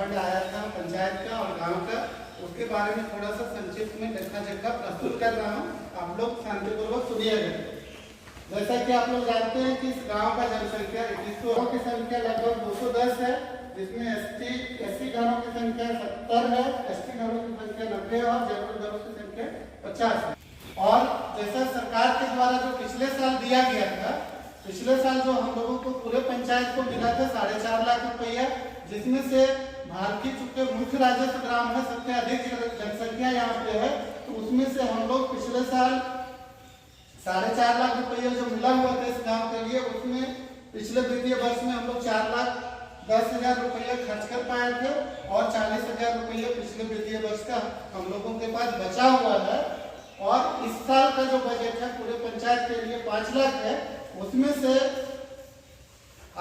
Fund आया था पंचायत का और गांव का, उसके बारे में थोड़ा सा संक्षिप्त में लेखा जोखा प्रस्तुत कर रहा हूँ। आप लोग शांतिपूर्वक सुनिएगा। जैसा कि आप लोग जानते हैं कि इस गांव का जनसंख्या 21 की संख्या लगभग 210 है, जिसमें एससी घरों की संख्या 70 है, एसटी घरों की संख्या 90 है और जनरल घरों की संख्या 50 है। और जैसा सरकार के द्वारा जो पिछले साल दिया गया था, पिछले साल जो हम लोगों को पूरे पंचायत को मिला था 4.5 लाख रुपया, जिसमें से भारतीय चूंकि मुख्य राजस्व ग्राम है, सबसे अधिक जनसंख्या यहाँ पे है, तो उसमें से हम लोग पिछले साल 4.5 लाख रुपया जो मिला हुआ था इस गांव के लिए, उसमें पिछले वित्तीय वर्ष में हम लोग 4,10,000 रुपया खर्च कर पाए थे और 40,000 रुपया पिछले वित्तीय वर्ष का हम लोगों के पास बचा हुआ है। और इस साल का जो बजट है पूरे पंचायत के लिए 5 लाख है, उसमें से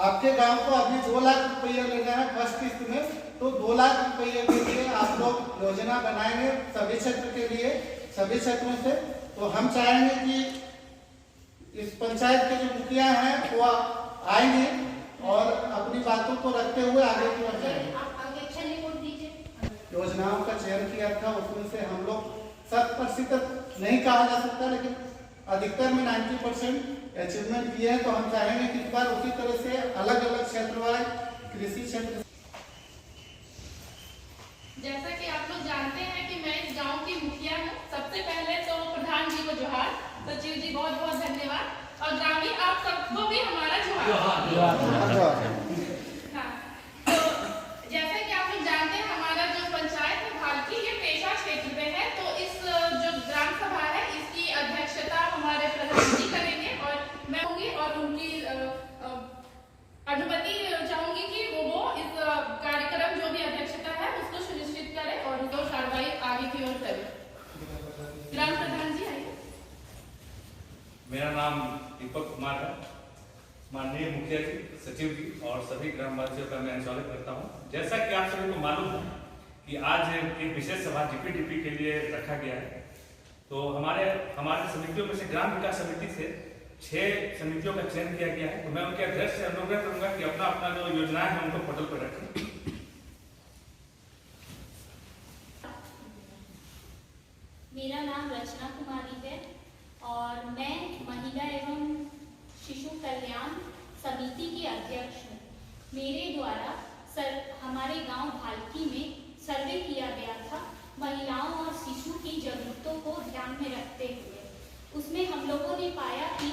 आपके गांव को अभी 2 लाख रुपया लेना है फर्स्ट किस्त में, तो 2 लाख रुपये के लिए आप लोग योजना बनाएंगे सभी क्षेत्र के लिए, सभी क्षेत्रों से। तो हम चाहेंगे कि इस पंचायत के जो मुखिया हैं वो आएंगे और अपनी बातों को रखते हुए आगे की ओर जाएंगे। योजनाओं का चयन किया था, उसमें से हम लोग 100% नहीं कहा जा सकता, लेकिन अधिकतर में 90% अचीवमेंट किए हैं। तो हम चाहेंगे कि इस बार उसी तरह से अलग अलग क्षेत्रवार कृषि क्षेत्र। जैसा कि आप लोग जानते हैं कि मैं इस गांव की मुखिया हूं। सबसे पहले तो प्रधान जी को जोहार, सचिव जी बहुत बहुत धन्यवाद और ग्रामीण आप सबको भी हमारा जोहार। हाँ, तो जैसा कि आप लोग जानते हैं हमारा जो पंचायत है भालकी ये पेशा क्षेत्र पे है, तो इस जो ग्राम सभा है इसकी अध्यक्षता हमारे प्रधान जी करेंगे और मैं होंगी और उनकी अनुमति चाहूंगी कि वो इस कार्यक्रम जो भी अध्यक्षता है उसको सुनिश्चित करे और उसको कार्रवाई आगे की ओर करे। ग्राम प्रधान जी आइए। मेरा नाम दीपक कुमार है। माननीय मुखिया जी, सचिव जी और सभी ग्रामवासियों का मैं स्वागत करता हूँ। जैसा कि आप सभी को मालूम है कि आज एक विशेष सभा जीपीडीपी के लिए रखा गया है, तो हमारे समितियों में से ग्राम विकास समिति से 6 समितियों का चयन किया गया है। तो मैं उनके अध्यक्ष से अनुरोध करूंगा कि अपना अपना जो योजनाएं हैं उनको पोर्टल पर रखें। मेरा नाम रचना कुमारी है और मैं महिला एवं शिशु कल्याण समिति की अध्यक्ष हूँ। मेरे द्वारा हमारे गांव भालकी में सर्वे किया गया था महिलाओं और शिशु की जरूरतों को ध्यान में रखते हुए। उसमें हम लोगों ने पाया कि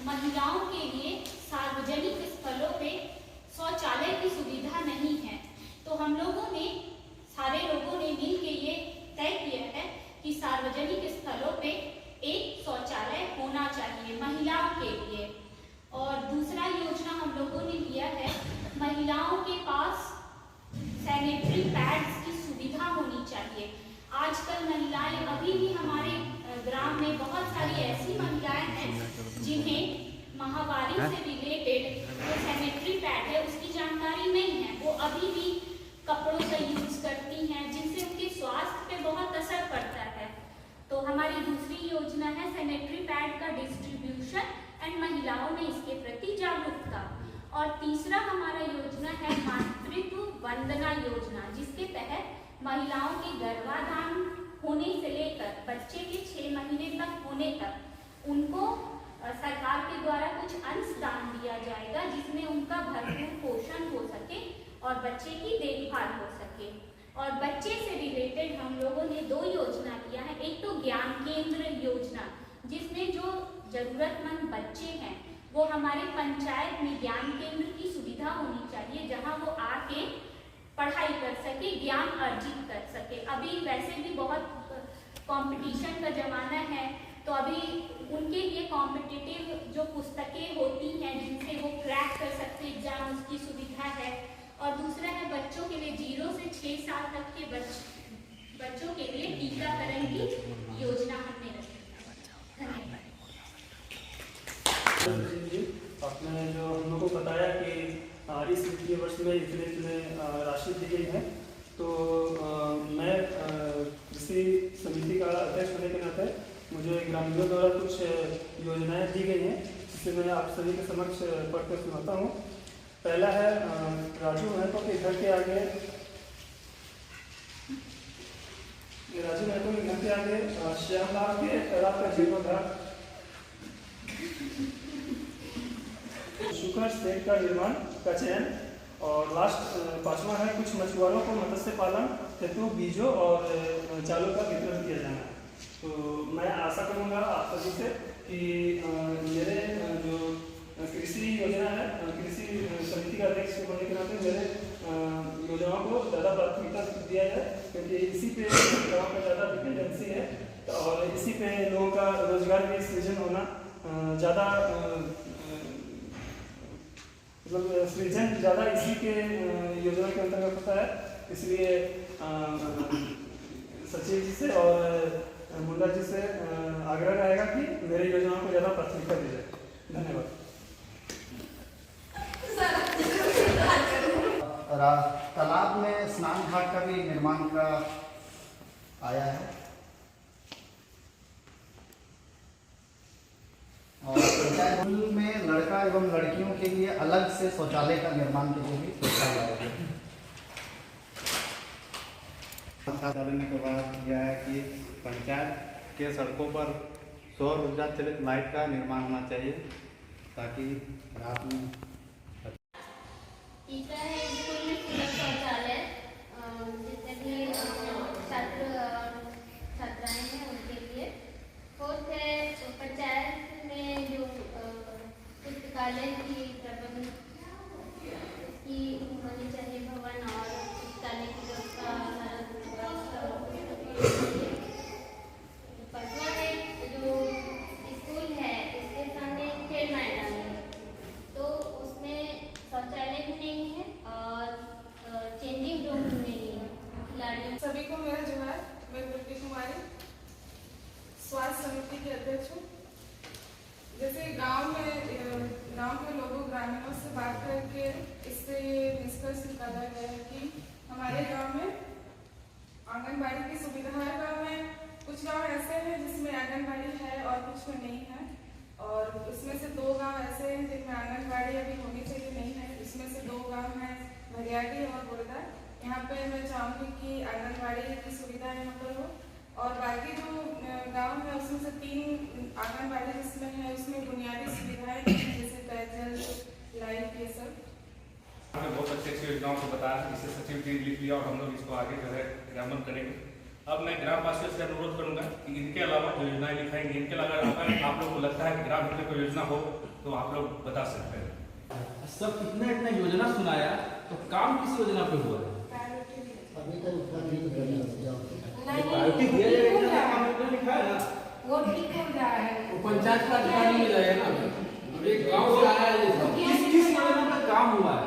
महिलाओं के लिए सार्वजनिक स्थलों पे शौचालय की सुविधा नहीं है, तो हम लोगों ने सारे लोगों ने मिल के ये तय किया है कि सार्वजनिक स्थलों पे एक शौचालय होना चाहिए महिलाओं के लिए। और दूसरा योजना हम लोगों ने लिया है महिलाओं के पास सैनिटरी पैड्स की सुविधा होनी चाहिए। आजकल महिलाएं अभी भी हमारे ग्राम में बहुत सारी ऐसी महिलाएं हैं जिन्हें माहवारी से रिलेटेड जो सैनिटरी पैड है उसकी जानकारी नहीं है। वो अभी भी कपड़ों का यूज करती हैं जिनसे उनके स्वास्थ्य पे बहुत असर पड़ता है। तो हमारी दूसरी योजना है सैनिटरी पैड का डिस्ट्रीब्यूशन एंड महिलाओं में इसके प्रति जागरूकता। और तीसरा हमारा योजना है मातृत्व वंदना योजना, जिसके तहत महिलाओं के गर्भाधान होने से लेकर बच्चे के 6 महीने तक होने तक उनको सरकार के द्वारा कुछ अंश दान दिया जाएगा, जिसमें उनका भरपूर पोषण हो सके और बच्चे की देखभाल हो सके। और बच्चे से रिलेटेड हम लोगों ने 2 योजना लिया है। एक तो ज्ञान केंद्र योजना, जिसमें जो जरूरतमंद बच्चे हैं वो हमारे पंचायत में ज्ञान केंद्र की सुविधा होनी चाहिए, जहां वो आके पढ़ाई कर सके, ज्ञान अर्जित कर सके। अभी वैसे भी बहुत कंपटीशन का जमाना है, तो अभी उनके लिए कॉम्पिटिटिव जो पुस्तकें होती हैं जिनसे वो क्रैक कर सकते एग्जाम, उसकी सुविधा है। और दूसरा है बच्चों के लिए 0 से 6 साल तक के बच्चों के लिए टीकाकरण की योजना हमने रखी। धन्यवाद। आपने जो हम लोग को बताया कि इस वित्तीय वर्ष में इतने राशि दी गई है, तो मैं कृषि समिति का अध्यक्ष होने के नाते मुझे ग्रामीणों द्वारा कुछ योजनाएं दी गई हैं, जिससे मैं आप सभी के समक्ष पढ़कर सुनाता हूँ। पहला है राजू महतो के घर के आगे राजू महतो के घर के आगे श्यामलाल के तालाब का जीर्णोद्धार, शुकर सेट का निर्माण का चयन, और लास्ट 5वां है कुछ मछुआरों को मत्स्य पालन हेतु बीजों और जालों का वितरण किया जाना। तो मैं आशा करूंगा आप सभी से कि मेरे जो कृषि योजना है, कृषि समिति का अध्यक्ष होने के नाते मेरे योजनाओं को ज़्यादा प्राथमिकता दिया जाए, क्योंकि इसी पे गाँव का ज़्यादा डिपेंडेंसी है और इसी पे लोगों का रोजगार भी सृजन होना ज़्यादा, मतलब सृजन ज़्यादा इसी के योजना के अंतर्गत होता है। इसलिए सचिव जी से और मुंडा जी से आग्रह रहेगा कि मेरे योजनाओं को ज़्यादा प्राथमिकता दी जाए। धन्यवाद। तालाब में स्नान घाट का भी निर्माण का आया है और स्कूल में लड़का एवं लड़कियों के लिए अलग से शौचालय का निर्माण के लिए भी सोचा गया है। डालने के बाद यह है कि पंचायत के सड़कों पर सौर ऊर्जा चलित लाइट का निर्माण होना चाहिए ताकि रात में तीसरा है स्कूल में खुला शौचालय, जितने भी छात्र छात्राएं हैं उनके लिए। फोर्थ है पंचायत में जो पुस्तकालय की प्रबंध की होनी चाहिए, भवन और पुस्तकालय की व्यवस्था पांचवा है जो स्कूल है इसके सामने खेल मैदान है, तो उसमें शौचालय भी नहीं है और चेंजिंग रूम भी नहीं है खिलाड़ियों। सभी को मेरा जोहार। मैं गुलती कुमारी स्वास्थ्य समिति की अध्यक्ष हूँ। जैसे गांव के लोगों ग्रामीणों से बात करके इससे ये निष्कर्ष निकाला गया है कि हमारे गांव में आंगनबाड़ी की सुविधा है। गांव में कुछ गांव ऐसे हैं जिसमें आंगनबाड़ी है और कुछ में नहीं है, और इसमें से 2 गांव ऐसे हैं जिनमें आंगनबाड़ी अभी होनी चाहिए नहीं है। इसमें से 2 गांव हैं भरियाडी और बोरदा। यहाँ पे मैं चाहूँगी कि आंगनबाड़ी की सुविधा यहाँ पर हो, और बाकी जो गांव है उसमें से 3 आंगनबाड़ी जिसमें है उसमें बुनियादी सुविधाएं जैसे पेयजल, लाइट, ये सब। हमने बहुत अच्छी योजनाओं को बताया, इसे सचिव जी लिख लिया और हम लोग इसको आगे जो है क्रियान्वयन करेंगे। अब मैं ग्रामवासियों से अनुरोध करूंगा कि इनके अलावा जो योजनाएं लिखाएंगे, इनके अलावा अगर आप लोगों को लगता है कि ग्राम में कोई योजना हो तो आप लोग बता सकते हैं। सब इतना योजना सुनाया तो काम किस योजना पे हुआ है? प्रायोरिटी दिया जाएगा, काम लिखा है ना, वो ठीक हो रहा है। वो पंचायत का अधिकारी मिल जाएगा ना। एक गांव से आया है, किस योजना पर काम हुआ है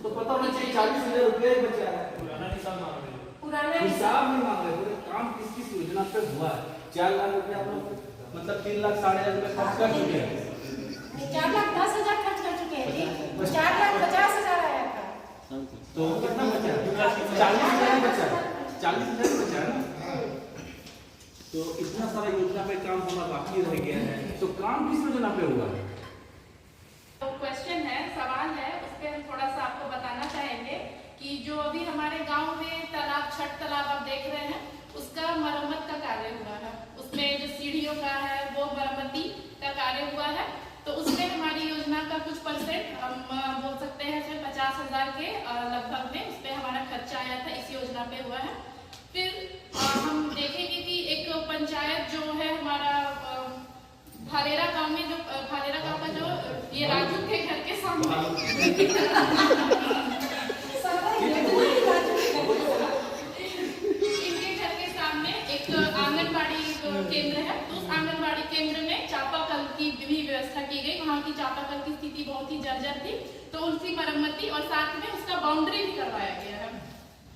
तो पता होना चाहिए। 40,000 रुपये बचा है, पुराना हिसाब मांग रहे हैं। पुराना हिसाब नहीं मांग रहे, पूरे काम किस योजना पे हुआ है। 4 लाख रुपया आप लोग मतलब 3 लाख 4.5 रुपये खर्च कर चुके हैं। 4,10,000 खर्च कर चुके हैं। 4,50,000 आया था। तो कितना बचा है? 40,000 बचा है। 40,000 बचा है ना। तो इतना सारा योजना पे काम होना बाकी रह गया है, तो काम किस योजना पे हुआ है? तो क्वेश्चन है, सवाल है, उस पर हम थोड़ा सा आपको बताना चाहेंगे कि जो अभी हमारे गांव में तालाब, छठ तालाब आप देख रहे हैं, उसका मरम्मत का कार्य हुआ है। उसमें जो सीढ़ियों का है वो मरम्मती का कार्य हुआ है। तो उसमें हमारी योजना का कुछ % हम बोल सकते हैं 50,000 के लगभग में उस पर हमारा खर्चा आया था, इस योजना पे हुआ है। फिर हम देखेंगे कि एक पंचायत जो है हमारा भालेरा गांव में, जो भालेरा गांव का जो ये राजू के घर के सामने इनके घर के सामने एक आंगनबाड़ी केंद्र है। तो उस आंगनबाड़ी केंद्र में चापाकल की भी व्यवस्था की गई। वहाँ की चापाकल की स्थिति बहुत ही जर्जर थी, तो उनकी मरम्मती और साथ में उसका बाउंड्री भी करवाया गया है।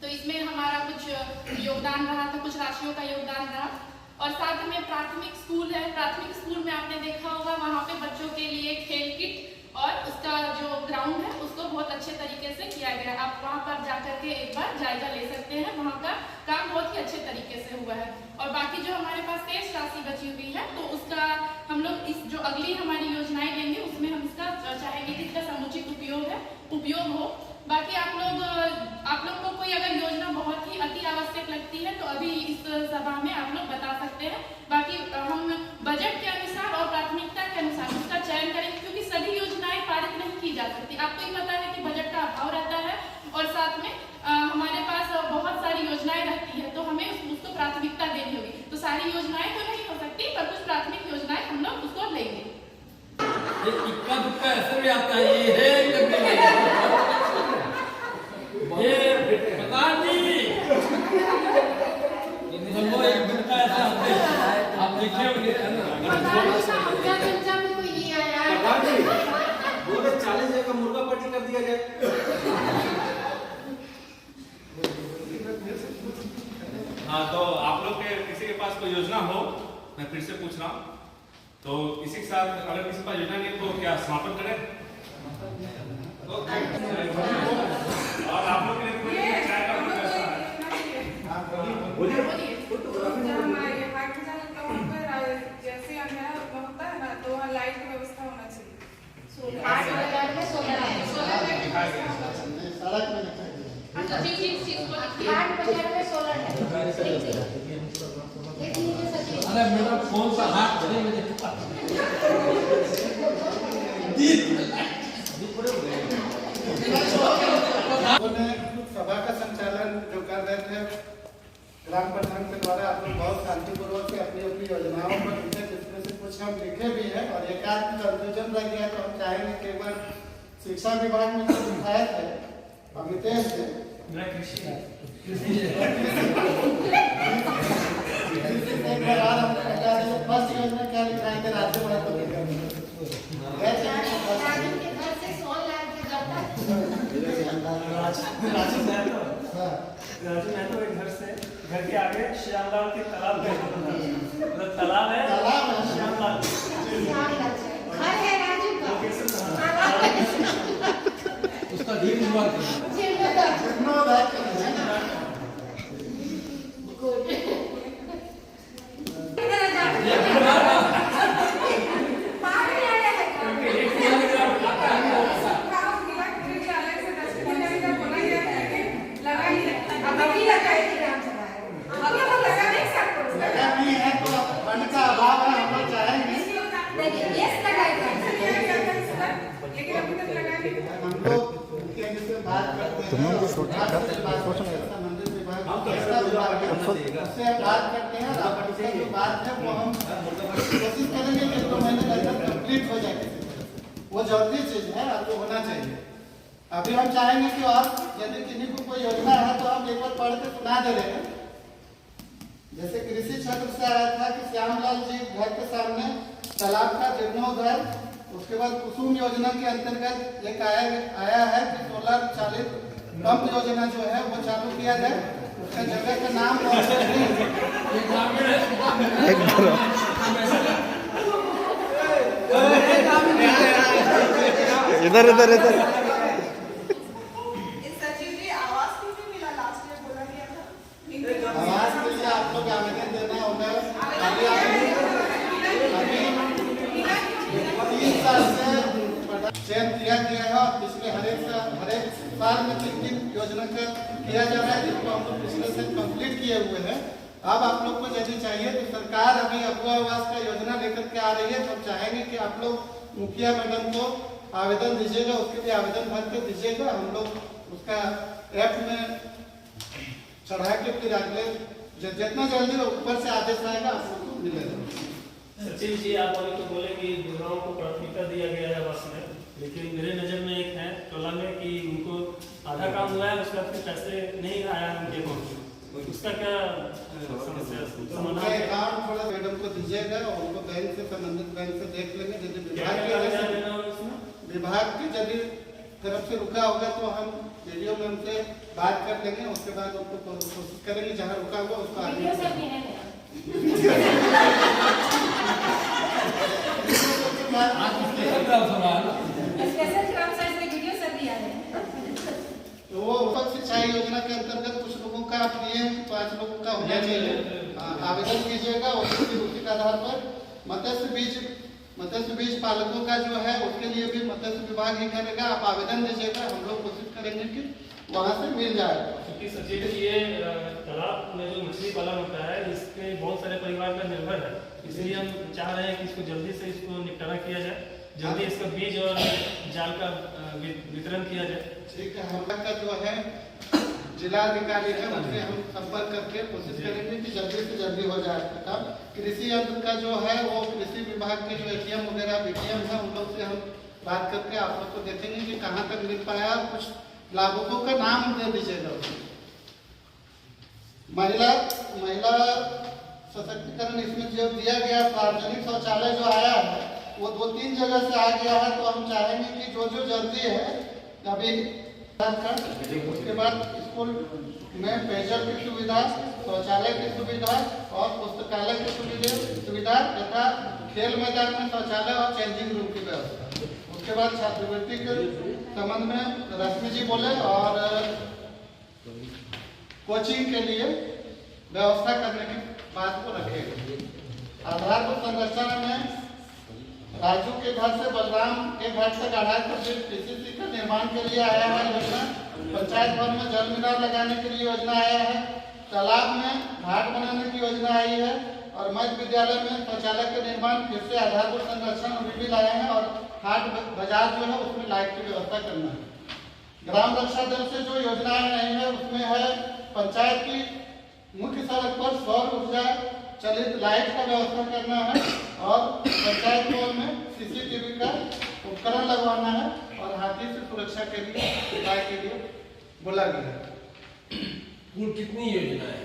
तो इसमें हमारा कुछ योगदान रहा था, कुछ राशियों का योगदान रहा। और साथ में प्राथमिक स्कूल है। प्राथमिक स्कूल में आपने देखा होगा वहाँ पे बच्चों के लिए खेल किट और उसका जो ग्राउंड है उसको बहुत अच्छे तरीके से किया गया है। आप वहाँ पर जाकर के एक बार जायजा ले सकते हैं। वहाँ का काम बहुत ही अच्छे तरीके से हुआ है। और बाकी जो हमारे पास शेष राशि बची हुई है, तो उसका हम लोग इस जो अगली हमारी योजनाएं लेंगे उसमें हम इसका चाहेंगे कि इसका समुचित उपयोग हो। बाकी आप लोग को कोई अगर योजना बहुत ही अति आवश्यक लगती है तो अभी इस सभा में आप लोग बता सकते हैं। बाकी हम बजट के अनुसार और प्राथमिकता के अनुसार उसका चयन करेंगे, क्योंकि सभी योजनाएं पारित नहीं की जा सकती। आपको ही पता है कि बजट का अभाव रहता है और साथ में हमारे पास बहुत सारी योजनाएं रहती है, तो हमें उसको प्राथमिकता देनी होगी। तो सारी योजनाएं तो नहीं हो सकती, पर कुछ प्राथमिक योजनाएं हम लोग उसको लेंगे। इक्का दुक्का ऐसे भी आता है ये प्रधान जी वो एक दिन का ऐसा होते हैं आप देखे होंगे में कोई ये आया है। प्रधान जी बोले 40,000 का मुर्गा पट्टी कर दिया जाए। हाँ, तो आप लोग के किसी के पास कोई योजना हो, मैं फिर से पूछ रहा हूँ, तो इसी के साथ अगर किसी के पास योजना नहीं है तो क्या समापन करें? और आप लोग के लिए कोई चाय का व्यवस्था है? जैसे अंधेरा होता है ना, तो वहाँ लाइट की व्यवस्था होना चाहिए। 8 बाजार में 16 है। सड़क में दिखाई दिया। अच्छा, चीज को लिखिए। 8 बाजार में 16 है। लिख लीजिए सचिव। अरे मेरा फोन सा हाथ चले मुझे सभा का संचालन जो कर रहे थे ग्राम प्रधान के द्वारा, आप लोग बहुत शांतिपूर्वक से अपनी अपनी योजनाओं पर लिखे, जिसमें से कुछ हम लिखे भी है और एक आध कंफ्यूजन रह गया, तो हम चाहेंगे कि एक बार शिक्षा विभाग में जो दिखाए थे अमितेश से एक बार और हम बता दें फर्स्ट योजना क्या लिखाई थे राज्य महत्व के राजू के घर से 100 लाख के जाता है। राजू महतो के घर से, घर के आगे श्यामलाल के तालाब है, मतलब तालाब है श्यामलाल। घर है राजू का। उसका धीरे शुरुआत करें। उससे बात करते हैं और आपका जो बात है वो हम कोशिश करेंगे कि 2 महीने अंदर कंप्लीट हो जाए। वो जरूरी चीज है, आपको होना चाहिए। अभी हम चाहेंगे कि और यदि किसी को कोई योजना है तो हम एक बार पढ़ के सुना दे रहे हैं। जैसे कृषि क्षेत्र से आया था कि श्यामलाल जी घर के सामने तालाब का जीर्णोद्धार, उसके बाद कुसुम योजना के अंतर्गत एक आया है कि सोलर चालित पंप योजना जो है वो चालू किया जाए। उसका जगह का नाम इधर इधर इधर सचिव जी आवास क्यों नहीं मिला? लास्ट ईयर बोला गया था। आवास के लिए आप लोग आवेदन देना होगा। अभी 3 साल से चयन किया गया है और पिछले हर एक साल में 3 योजना का किया जा रहा है, जिसको हम लोग पिछले से कंप्लीट किए हुए हैं। अब आप लोग को यदि चाहिए तो सरकार अभी अगुआ आवास का योजना लेकर के आ रही है, तो हम चाहेंगे कि आप लोग मुखिया मैडम को आवेदन दीजिएगा, उसके लिए आवेदन भर के दीजिएगा। हम लोग उसका ऐप में चढ़ा के फिर अगले जितना जल्दी ऊपर से आदेश आएगा आप लोग को मिलेगा। सचिव जी आप अभी तो बोले कि युवाओं को प्राथमिकता दिया गया है बस में, लेकिन मेरे नज़र में एक है टोला में कि उनको आधा काम हुआ है, उसका फिर पैसे नहीं आया उनके अकाउंट में, उसका क्या समस्या समाधान है? अकाउंट थोड़ा मैडम को दीजिएगा और उनको बैंक से संबंधित बैंक से देख लेंगे। यदि विभाग की यदि तरफ से रुका होगा तो हम वीडियो में उनसे बात कर लेंगे, उसके बाद उनको कोशिश करेंगे जहाँ रुका होगा उसको आगे तो वो सिंचाई योजना के अंतर्गत कुछ लोगों का दिए 5 लोगों का होना चाहिए। आवेदन कीजिएगा और उसी के आधार पर मत्स्य बीज पालकों का जो है उसके लिए भी मत्स्य विभाग ही करेगा। आप आवेदन दीजिएगा, हम लोग कोशिश करेंगे कि वहाँ से मिल जाए। सचिव जी ये तालाब अपने जो मछली पालन होता है इस पे बहुत सारे परिवार का निर्भर है, इसलिए हम चाह रहे हैं कि इसको जल्दी से इसको निपटारा किया जाए, जल्दी इसका बीज और जाल का वितरण किया जाए। ठीक है, हम लोग का जो है जिलाधिकारी है उनसे हम संपर्क करके कोशिश करेंगे कि जल्दी से जल्दी हो जाए काम। कृषि यंत्र का जो है वो कृषि विभाग के जो एटीएम वगैरह बीटीएम है उन लोग से हम बात करके आप लोग को देखेंगे कि कहाँ तक मिल पाया। कुछ लाभुकों का नाम दे दीजिएगा। महिला सशक्तिकरण इसमें जो दिया गया सार्वजनिक शौचालय जो आया है वो 2-3 जगह से आ गया है, तो हम चाहेंगे कि जो जल्दी है अभी उसके बाद स्कूल में पेयजल की सुविधा, शौचालय की सुविधा और पुस्तकालय की सुविधा तथा खेल मैदान में शौचालय और चेंजिंग रूम की व्यवस्था। उसके बाद छात्रवृत्ति के संबंध में रश्मि जी बोले और कोचिंग के लिए व्यवस्था करने की बात को रखेगा। आधारभूत संरचना में राजू के घर से बलराम के घर तक 2.5 फीट पीसीसी का निर्माण के लिए आया है योजना। पंचायत भवन में जल मीनार लगाने के लिए योजना आया है। तालाब में घाट बनाने की योजना आई है और मध्य विद्यालय में शौचालय के निर्माण फिर से आधारभूत संरचना भी लाए हैं और हाट बाजार जो है उसमें लाइट की व्यवस्था करना है। ग्राम रक्षा दल से जो योजनाएं आई है उसमें है पंचायत की मुख्य सड़क पर सौर ऊर्जा चलित लाइट का व्यवस्था करना है और पंचायत भवन में सीसीटीवी का उपकरण लगवाना है और हाथी से सुरक्षा के लिए उपाय के लिए बोला गया है। कुल कितनी योजना है?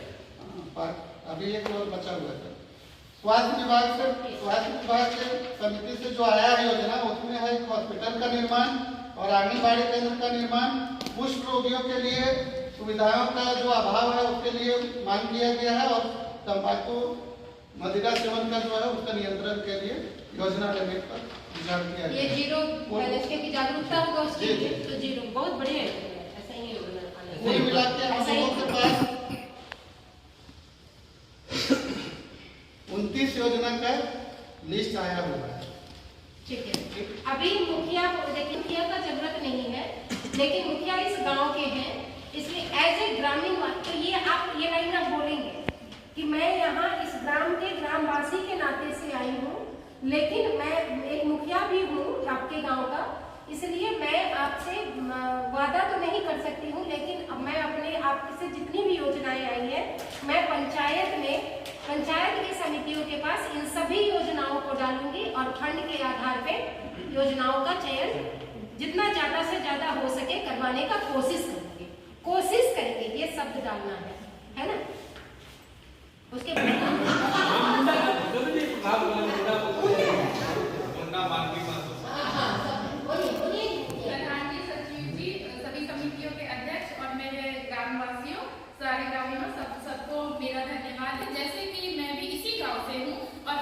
अभी एक और बचा हुआ है। स्वास्थ्य विभाग के समिति से जो आया है योजना उसमें है हॉस्पिटल का निर्माण और आंगनबाड़ी केंद्र का निर्माण। कुष्ठ रोगियों के लिए सुविधाओं का जो अभाव है उसके लिए मांग किया गया है और तंबाकू मदिरा सेवन का जो है उसका नियंत्रण के लिए योजना लेने पर विचार किया गया। ये जीरो बैलेंस की जागरूकता होगा उसके लिए तो जीरो बहुत बढ़िया है। ऐसा ही होगा। कुल मिला के हम लोगों के पास 29 योजना का लिस्ट आया हुआ है। ठीक है, अभी मुखिया देखिए मुखिया का जरूरत नहीं है, लेकिन मुखिया इस गांव के हैं, इसलिए एज ए ग्रामीण तो ये आप ये लाइन आप बोलेंगे कि मैं यहाँ इस ग्राम के ग्रामवासी के नाते से आई हूँ, लेकिन मैं एक मुखिया भी हूँ आपके गांव का, इसलिए मैं आपसे वादा तो नहीं कर सकती हूँ, लेकिन अब मैं अपने आपसे जितनी भी योजनाएं आई है मैं पंचायत की समितियों के पास इन सभी योजनाओं को डालूंगी और फंड के आधार पे योजनाओं का चयन जितना ज्यादा से ज्यादा हो सके करवाने का कोशिश करेंगे। ये शब्द डालना है ना। उसके प्रधान जी, सचिव जी, सभी समितियों के अध्यक्ष और मेरे ग्रामवासियों, सारे ग्रामीणों सबको मेरा धन्यवाद है। जैसे कि मैं भी इसी गांव से हूँ और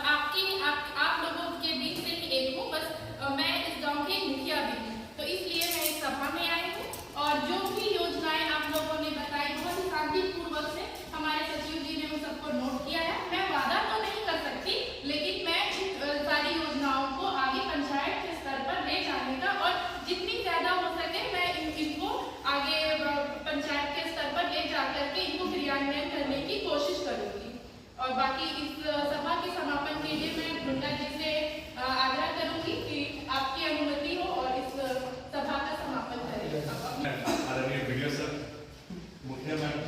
आप लोगों के बीच से ही एक हूँ, बस मैं इस गांव की मुखिया भी हूँ, तो इसलिए मैं इस सभा में आई हूँ और जो भी योजनाएं आप लोगों ने बताई बहुत ही शांतिपूर्वक से हमारे सचिव जी ने उन सबको नोट किया है। मैं वादा तो नहीं कर सकती, लेकिन मैं इन सारी योजनाओं को आगे पंचायत के स्तर पर ले जाने का और जितनी ज्यादा हो सके मैं इनको आगे पंचायत के स्तर पर ले जाकर के इनको क्रियान्वयन करने की कोशिश करूंगी। और बाकी इस सभा के समापन के लिए मैं मुंडा जी से आग्रह करूंगी कि आपकी अनुमति हो और इस सभा का समापन करें। आदरणीय वीडियो सर, मुखिया मैडम,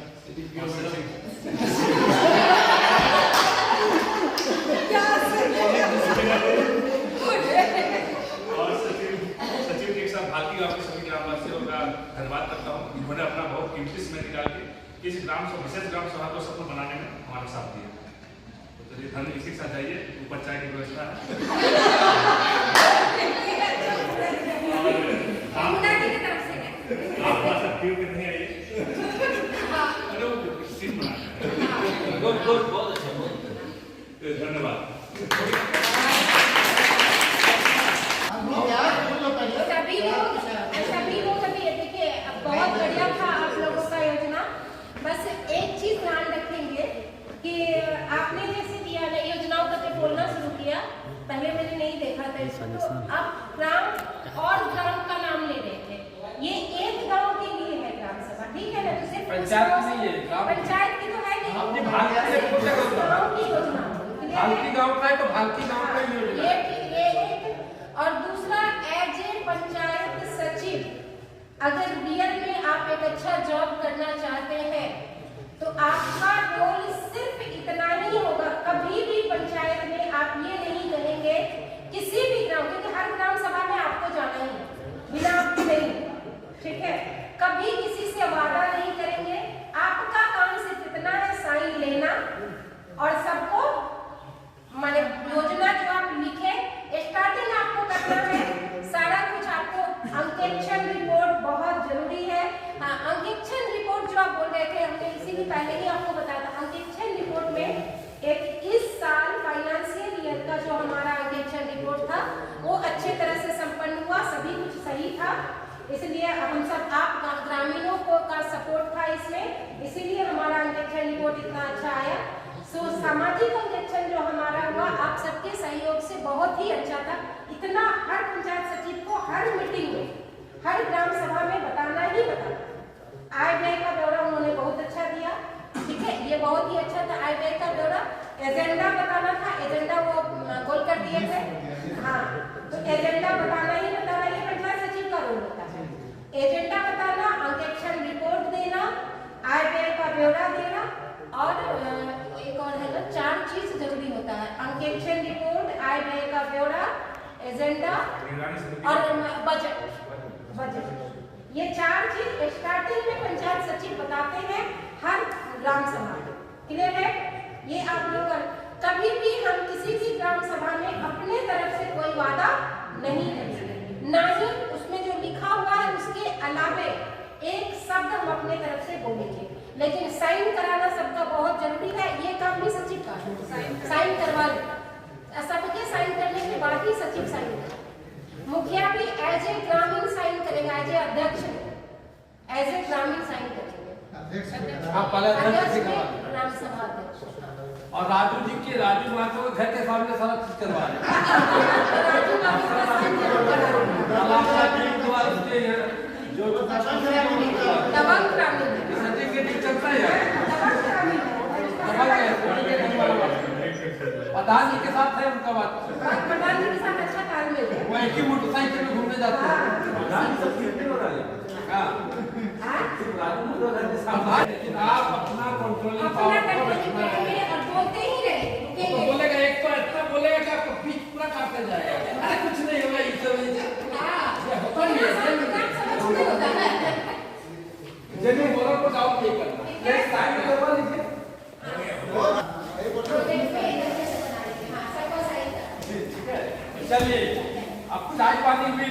और सचिव के साथ बाकी आपके सभी ग्रामवासियों का धन्यवाद करता हूँ। इन्होंने अपना बहुत कीमती समय निकाल के इस विशेष ग्राम सभा को सफल बनाने में हमारा साथ दिया। तो चलिए धन्य, इसी के साथ जाइए, ऊपर चाय की व्यवस्था है। नहीं आइए, सीट बना बहुत अच्छा, धन्यवाद। सभी लोग अभी देखिए बहुत बढ़िया था आप लोगों का योजना। बस एक चीज ध्यान रखेंगे कि आपने जैसे दिया ना योजनाओं का तो बोलना शुरू किया, पहले मैंने नहीं देखा था इसको, तो अब ग्राम और ग्राम का नाम ले रहे थे। ये एक गांव के लिए है ग्राम सभा, ठीक है ना? तो सिर्फ पंचायत की तो है नहीं। इंडिया से भारतीय पोषक योजना। गाँव की योजना क्लियर है? भारतीय गांव का है तो भारतीय गांव का ही योजना है। ये एक और दूसरा एज ए पंचायत सचिव अगर रियल में आप एक अच्छा जॉब करना चाहते हैं तो आपका रोल सिर्फ इतना ही होगा। कभी भी पंचायत में आप ये नहीं कहेंगे किसी भी ग्राम, क्योंकि हर ग्राम सभा में आपको जाना ही है बिना आपके नहीं, ठीक है। कभी किसी से वादा नहीं करेंगे। आपका काम सिर्फ इतना है साइन लेना और सबको माने योजना जो आप लिखे स्टार्टिंग आपको करना है सारा कुछ आपको। अंकेक्षण रिपोर्ट बहुत जरूरी है। हाँ, अंकेक्षण रिपोर्ट जो आप बोल रहे थे हमने इसीलिए पहले ही आपको बताया था। अंकेक्षण रिपोर्ट में एक इस साल फाइनेंशियल ईयर का जो हमारा अंकेक्षण रिपोर्ट था वो अच्छे तरह से संपन्न हुआ, सभी कुछ सही था। इसलिए हम सब आप ग्रामीणों को का सपोर्ट था इसमें, इसीलिए हमारा अंकेक्षण रिपोर्ट इतना अच्छा आया। सो सामाजिक अंकेक्षण जो हमारा हुआ आप सबके सहयोग से बहुत ही अच्छा था। इतना हर पंचायत सचिव को हर मीटिंग में हर ग्राम सभा में बताना ही बताना। आय व्यय का ब्यौरा उन्होंने बहुत अच्छा दिया, ठीक है, ये बहुत ही अच्छा था। आय व्यय का ब्यौरा, एजेंडा बताना था, एजेंडा वो गोल कर दिए थे। हाँ, तो एजेंडा बताना ही बताना, ये पंचायत सचिव का रोल होता है। एजेंडा बताना, अंकेक्षण रिपोर्ट देना, आय व्यय का ब्यौरा देना और एक और है ना, 4 चीज जरूरी होता है। अंकेक्षण रिपोर्ट, आय व्यय का ब्यौरा, एजेंडा और बजट। ये 4 चीज स्टार्टिंग में पंचायत सचिव बताते हैं हर ग्राम सभा में, क्लियर है? ये आप लोग कभी भी हम किसी भी ग्राम सभा में अपने तरफ से कोई वादा नहीं करेंगे, ना ही उसमें जो लिखा हुआ है उसके अलावे एक शब्द हम अपने तरफ से बोलेंगे। लेकिन साइन कराना सबका बहुत जरूरी है, ये काम भी सचिव का है। साइन करवा ले, सबके साइन करने के बाद ही सचिव साइन करेगा। मुखिया भी एज ए ग्रामीण साइन करेगा, एज ए अध्यक्ष, एज ए ग्रामीण साइन करेंगे। आप पहले अध्यक्ष करवा में ग्राम सभा अध्यक्ष। और राजू जी के राजू मातो के घर के सामने सारा चीज करवा रहे हैं। राजू बाबू का साइन जरूर करा देंगे। जो दबंग ग्रामीण है। सर्टिफिकेट चलता है दबंग ग्रामीण है। प्रधान जी के साथ है उनका बात। प्रधान जी के साथ अच्छा तालमेल है। वो एक ही मोटरसाइकिल में घूमने जाते हैं। प्रधान सब कितने हो रहे हैं? हाँ, लेकिन आप अपना कंट्रोलिंग अपना कंट्रोलिंग करेंगे और बोलते ही रहे। तो बोलेगा, एक तो इतना बोलेगा कि आपका पीठ पूरा काटते जाएगा। अरे कुछ नहीं होगा, ये होता नहीं है। जैसे बोला को जाओ नहीं करना, ये साइन करवा लीजिए। चलिए, अब चाय पानी भी